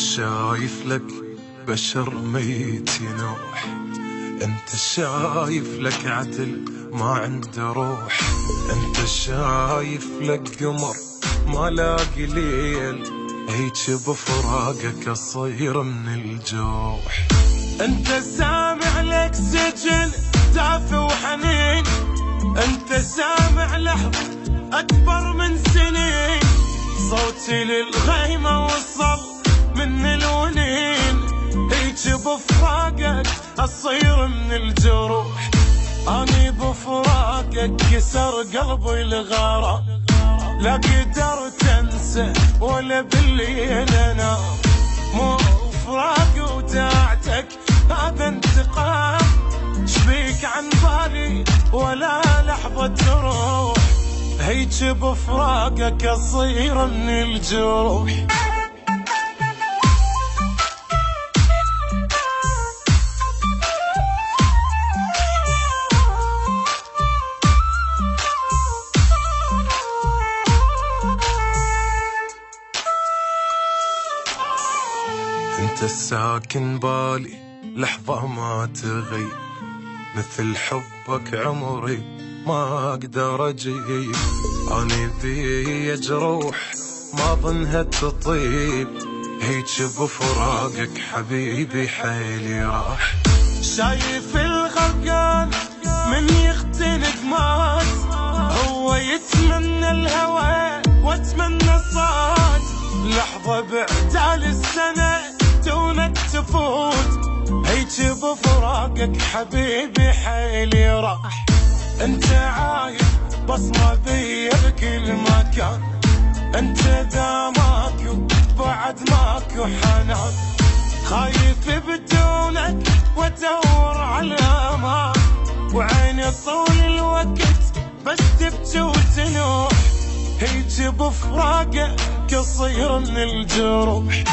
شايف لك بشر ميت ينوح، انت شايف لك عدل ما عنده روح، انت شايف لك قمر ما لاقي ليل، هيك بفراقك اصير من الجوح. انت سامع لك سجن دافي وحنين، انت سامع لحظة اكبر من سنين، صوتي للغيمة وصل من الونين، هيك بفراقك اصير من الجروح. اني بفراقك كسر قلبي الغرام، لا قدرت انسى ولا بالليل انام، مو فراق وداعتك هذا انتقام، شبيك عن بالي ولا لحظة تروح، هيك بفراقك اصير من الجروح. انت الساكن بالي لحظة ما تغيب، مثل حبك عمري ما اقدر اجيب، اني ذي جروح ما ظنها تطيب، هيك بفراقك حبيبي حيلي راح. شايف الغرقان من يختنق مات، هو يتمنى الهوى واتمنى صاد، لحظة بعدال السنة دونك تفوت، هيك بفراقك حبيبي حيلي راح. انت عايش بصمة بي بكل مكان، انت ذا ماكو بعد ماكو حنان، خايف بدونك وادور على امان، وعيني طول الوقت بس تبكي وتنوح، هيك بفراقك اصير من الجروح.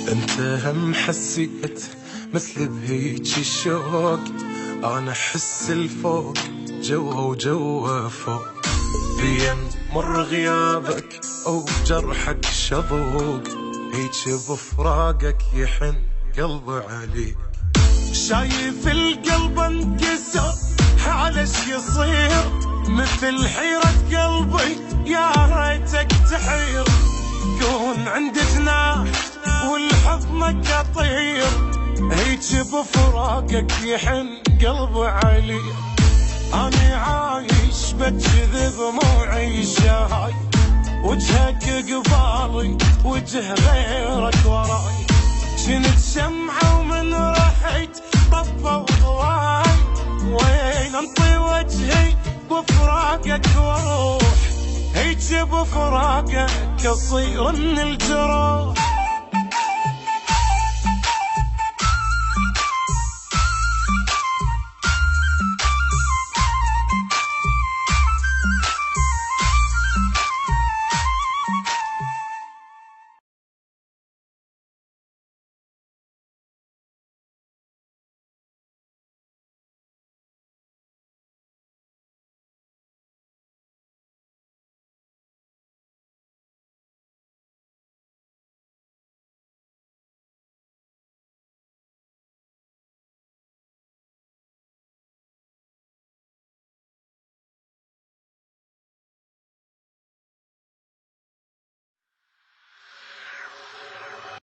انت هم حسيت مثل بهيجي الشوق، انا احس الفوق جوا وجوا فوق، بين مر غيابك او جرحك شذوق، هيك بفراقك يحن قلبي عليك. شايف القلب انكسر حالش يصير، مثل حيرة قلبي يا ريتك تحير، كون عندي جناح والحضنك اطير، هيك بفراقك يحن قلبي علي. اني عايش بجذب مو عيشه هاي، وجهك قبالي وجه غيرك وراي، كنت شمعة ومن رحت طفى وضواي، وين انطي وجهي بفراقك واروح، هيك بفراقك اصير من الجروح.